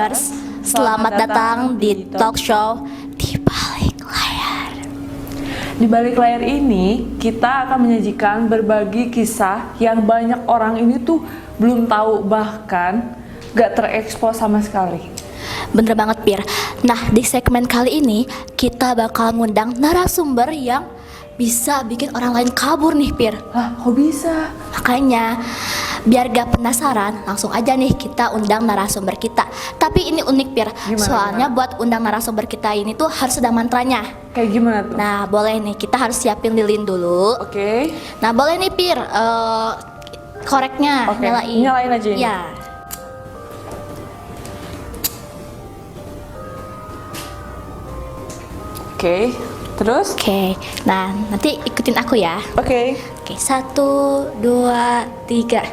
Players, selamat datang di talk show Di Balik Layar. Di balik layar ini, kita akan menyajikan berbagi kisah yang banyak orang ini tuh belum tahu, bahkan gak terekspos sama sekali. Bener banget, Pir. Nah, di segmen kali ini kita bakal ngundang narasumber yang bisa bikin orang lain kabur nih, Pir. Lah, kok bisa? Makanya, biar gak penasaran, langsung aja nih kita undang narasumber kita. Tapi ini unik, Pir. Soalnya buat undang narasumber kita ini tuh harus ada mantranya. Kayak gimana tuh? Nah, boleh nih, kita harus siapin lilin dulu. Oke. Nah, boleh nih, Pir, koreknya Oke, nyalain. nyalain aja ini. Ya. Oke, terus? Oke, nah nanti ikutin aku ya. Oke. Oke, 1, 2, 3.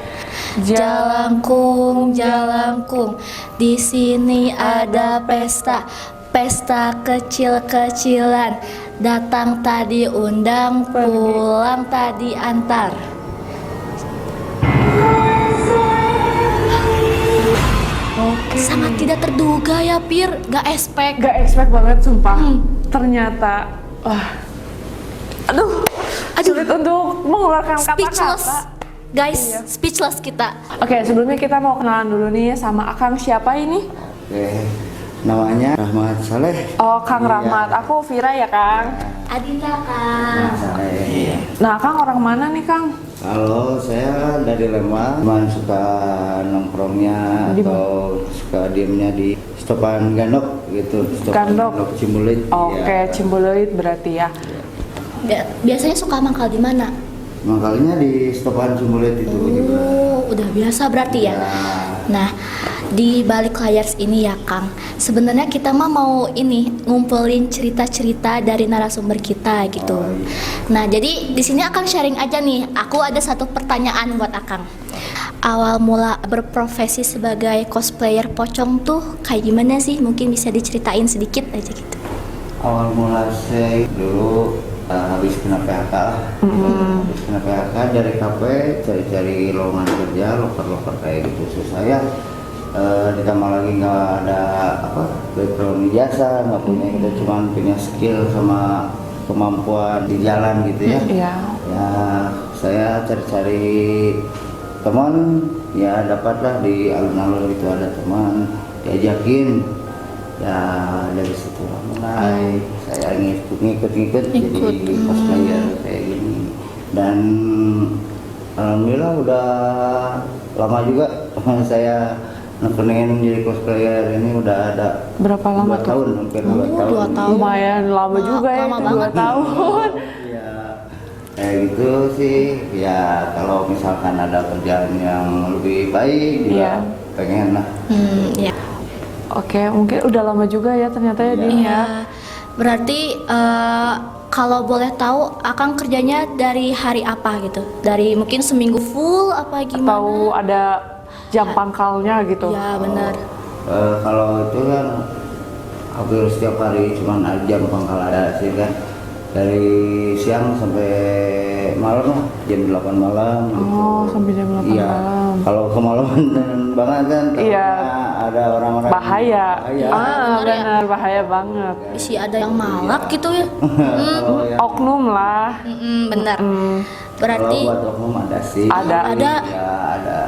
Jalangkung, jalangkung, di sini ada pesta, pesta kecil-kecilan. Datang tadi undang, pulang tadi antar. Oke. Sangat tidak terduga ya, Pir. Gak expect. Gak expect banget, sumpah. Ternyata, wah, aduh, sulit untuk mengeluarkan Speechless. kata-kata. Guys, Iya. speechless kita. Oke, sebelumnya kita mau kenalan dulu nih sama Akang siapa ini? Oke, namanya Rahmat Saleh. Oh, Kang Iya. Rahmat. Aku Vira ya, Kang. Adinda, Kang. Saleh. Nah, Kang orang mana nih, Kang? Kalau saya dari Lembang, cuman suka nongkrongnya Di atau suka diemnya di stopan Gandok gitu. Stopan Gandok. Cimbuluit. Oke, Iya. Cimbuluit berarti ya. Biasanya suka mangkal di mana? Makanya di stopan Cimbuluit itu juga. Oh, udah biasa berarti ya. Ya. Nah, di balik layar ini ya, Kang. Sebenarnya kita mah mau ini ngumpulin cerita-cerita dari narasumber kita gitu. Oh, iya. Nah, jadi di sini Akang sharing aja nih. Aku ada satu pertanyaan buat Akang. Awal mula berprofesi sebagai cosplayer pocong tuh kayak gimana sih? Mungkin bisa diceritain sedikit aja gitu. Awal mula saya dulu habis kena PHK lah. Habis kena PHK dari KP cari-cari lowongan kerja, loker-loker kayak gitu. Terus saya ditambah lagi nggak ada background ijazah, nggak punya, kita cuma punya skill sama kemampuan di jalan gitu ya. Iya. Ya saya cari-cari teman, ya dapatlah di alun-alun itu ada teman, diajakin, ya dari situ mulai saya ngikut jadi cosplayer kayak gini. Dan alhamdulillah udah lama juga saya nekenin jadi cosplayer ini, udah ada Berapa lama 2 tuh? tahun, hampir 2 tahun. 2 tahun. Lumayan lama juga ya, lama itu 2 banget. tahun. Ya kayak gitu sih. Ya kalau misalkan ada kerjaan yang lebih baik, Iya. ya pengen lah. Ya. Oke, mungkin udah lama juga ya ternyata ya, Din ya. Iya. Berarti kalau boleh tahu Akang kerjanya dari hari apa gitu? Dari mungkin seminggu full apa gimana? Atau ada jam pangkalnya gitu. Ya benar. Kalau itu kan hampir setiap hari, cuman ada jam pangkal ada sih kan, dari siang sampai malam lah, jam 8 malam gitu. Oh, sampai jam 8 Iya. malam. Kalau kemalaman banget kan Iya. ada orang-orang Bahaya. bahaya. benar ya. Benar, bahaya banget. Isi ada yang malak gitu ya. Kalau yang Oknum lah. Benar. Hmm. Berarti kalau buat oknum ada sih. Ada. Ada. Ya ada.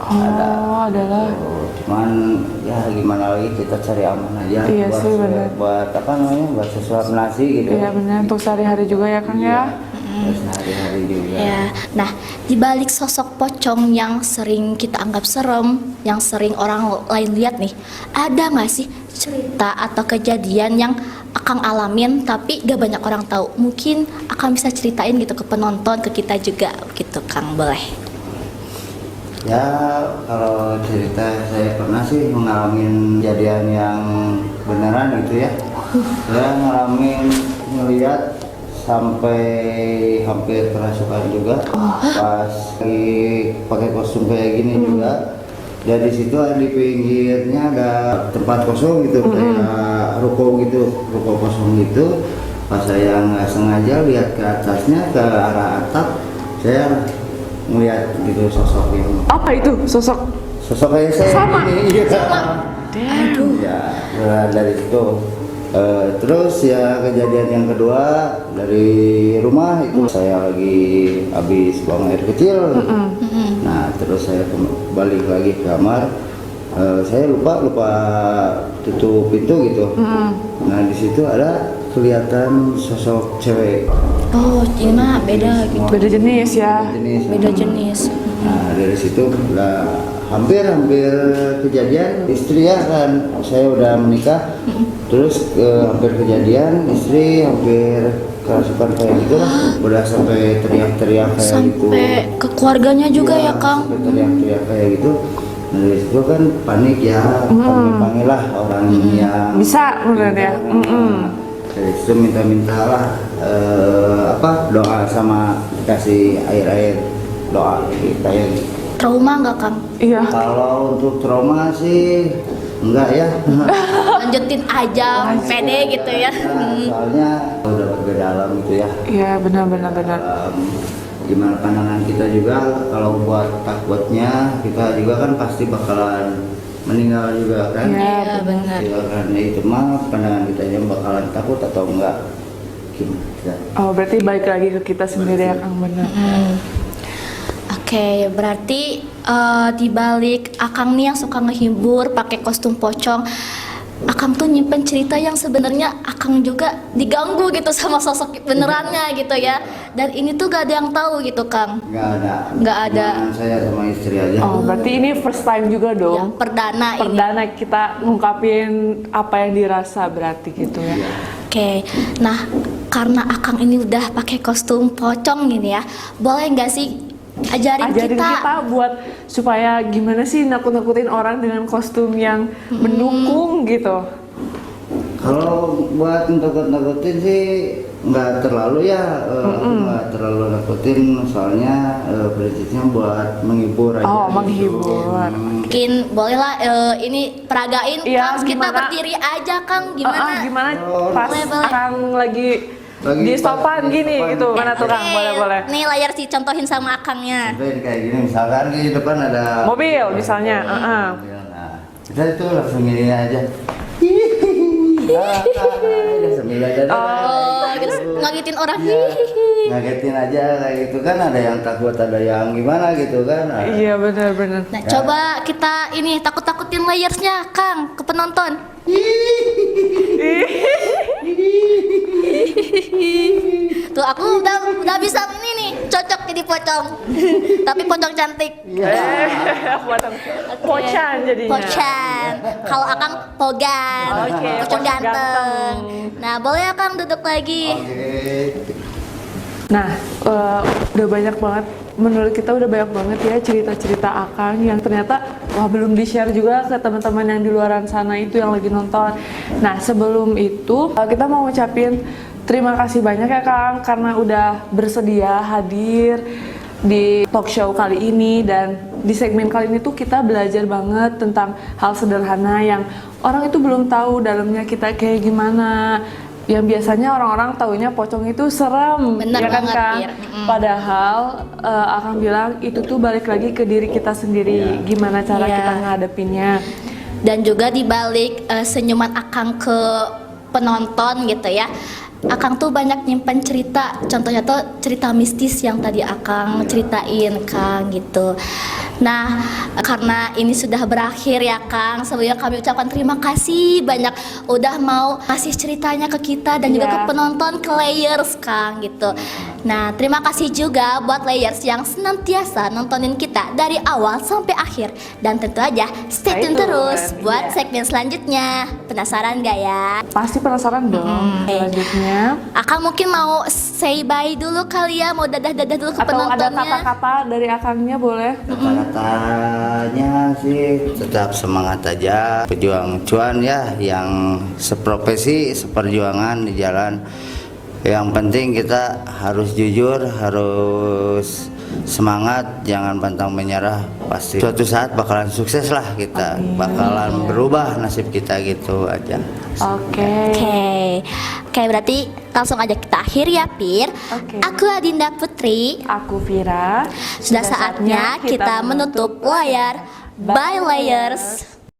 Oh, adalah. Oh, cuman ya gimana lagi, kita cari aman aja. Iya buat, sih, benar. buat apa namanya, buat sesuap nasi gitu. Iya benar, untuk sehari-hari juga ya, Kang ya. Buat sehari-hari juga. ya. Nah, di balik sosok pocong yang sering kita anggap serem, yang sering orang lain lihat nih, ada nggak sih cerita atau kejadian yang Akang alamin tapi gak banyak orang tahu? Mungkin Akang bisa ceritain gitu ke penonton, ke kita juga gitu, Kang, boleh? Ya kalau cerita, saya pernah sih mengalami kejadian yang beneran gitu ya. Saya ngalamin ngeliat sampai hampir kerasukan juga pas lagi pakai kostum kayak gini juga. Jadi situ di pinggirnya ada tempat kosong gitu, kayak ruko gitu, ruko kosong gitu. Pas saya nggak sengaja lihat ke atasnya, ke arah atap, saya ngeliat gitu sosok yang Apa itu sosok? sosok kayak saya Sama. ini. Iya. Aduh. Ya, nah, dari situ. Terus ya kejadian yang kedua dari rumah itu saya lagi habis buang air kecil. Nah terus saya balik lagi ke kamar. Saya lupa tutup pintu gitu. Nah di situ ada kelihatan sosok cewek. Oh, ini mah beda gitu. Beda jenis ya. Beda jenis. Nah dari situ lah hampir kejadian istri ya kan, saya udah menikah, terus hampir kejadian istri hampir kerasukan kayak gitu lah, udah sampai teriak-teriak kayak gitu. Sampai ke keluarganya juga ya, Kang. Sampai teriak-teriak kayak gitu. Nah dari situ kan panik ya, panggil lah orang yang Bisa bener ya. dari situ minta lah doa sama kasih air doa kita ya. Trauma nggak, Kang? Iya. Kalau untuk trauma sih enggak ya. Lanjutin aja, pede gitu ya. Soalnya udah berbeda alam gitu ya. Iya benar. Gimana pandangan kita juga kalau buat takutnya kita juga kan pasti bakalan meninggal juga kan. Iya, benar. Ya, karena itu mah pandangan kita yang bakalan takut atau enggak. Gimana? Oh berarti balik lagi ke kita sendiri ya Kang, benar. Oke, berarti di balik Akang nih yang suka ngehibur pakai kostum pocong, Akang tuh nyimpen cerita yang sebenarnya Akang juga diganggu gitu sama sosok benerannya gitu ya. Dan ini tuh gak ada yang tahu gitu, Kang. Nggak ada. Cuman saya sama istri aja. Oh berarti ini first time juga Yang dong. perdana ini. Perdana kita ngungkapin apa yang dirasa berarti gitu ya. Oke, nah karena Akang ini udah pakai kostum pocong gini ya, boleh nggak sih ajarin kita? Buat supaya gimana sih nakut-nakutin orang dengan kostum yang mendukung gitu. Kalau buat nakut-nakutin sih nggak terlalu ya, nggak terlalu nakutin, soalnya prinsipnya buat menghibur aja. Oh, gitu. menghibur. Mungkin bolehlah ini peragain, Iya, Kang, kita gimana? berdiri aja, Kang, gimana? Gimana Oh, pas boleh. Akang lagi di stopan di gini stopan. gitu. Mana tuh Kang? Boleh. Nih layar sih contohin sama Akangnya. Contohin kayak gini, misalkan di depan ada Mobil misalnya. mobil. Nah, kita itu langsung gini aja. Sambil aja. Oh, terus ngagetin orang. Iya, ngagetin aja kayak gitu kan, ada yang takut, ada yang gimana gitu kan. Nah, Iya benar. Nah, coba kita ini takut-takutin layersnya, Kang, ke penonton. Tuh aku udah bisa ini nih, cocok jadi pocong. Tapi pocong cantik. Pocan jadinya. Pocan. Kalau Akang pogan. Oke, Pocong pocong ganteng. ganteng. Nah, boleh Akang duduk lagi. Oke. Nah, udah banyak banget, menurut kita udah banyak banget ya cerita-cerita Akang yang ternyata belum di-share juga ke teman-teman yang di luaran sana itu yang lagi nonton. Nah, sebelum itu kita mau ngucapin terima kasih banyak ya Kang karena udah bersedia hadir di talk show kali ini, dan di segmen kali ini tuh kita belajar banget tentang hal sederhana yang orang itu belum tahu dalamnya kita kayak gimana. Yang biasanya orang-orang taunya pocong itu serem, Bener ya kan banget, Kang? Pir. Padahal Akang bilang itu tuh balik lagi ke diri kita sendiri, gimana cara Iya. kita ngadepinnya. Dan juga dibalik senyuman Akang ke penonton gitu ya, Akang tuh banyak nyimpen cerita, contohnya tuh cerita mistis yang tadi Akang ceritain, Kang, gitu. Nah, karena ini sudah berakhir ya Kang, sebelumnya kami ucapkan terima kasih banyak udah mau kasih ceritanya ke kita dan juga Iya. ke penonton, ke Layers, Kang, gitu. Nah, terima kasih juga buat Layers yang senantiasa nontonin kita dari awal sampai akhir. Dan tentu aja stay tune terus buat segmen selanjutnya. Penasaran gak ya? Pasti penasaran dong selanjutnya. Akang mungkin mau say bye dulu kali ya, mau dadah-dadah dulu ke Atau ada penontonnya. kata-kata dari Akangnya boleh? Kata-katanya sih tetap semangat aja, pejuang cuan ya, yang seprofesi, seperjuangan di jalan. Yang penting kita harus jujur, harus semangat, jangan pantang menyerah. Pasti suatu saat bakalan sukses lah kita, bakalan berubah nasib kita, gitu aja. Oke. Oke, berarti langsung aja kita akhir ya, Pir. Oke. Aku Adinda Putri. Aku Vira. Sudah saatnya kita menutup layar Bye layers.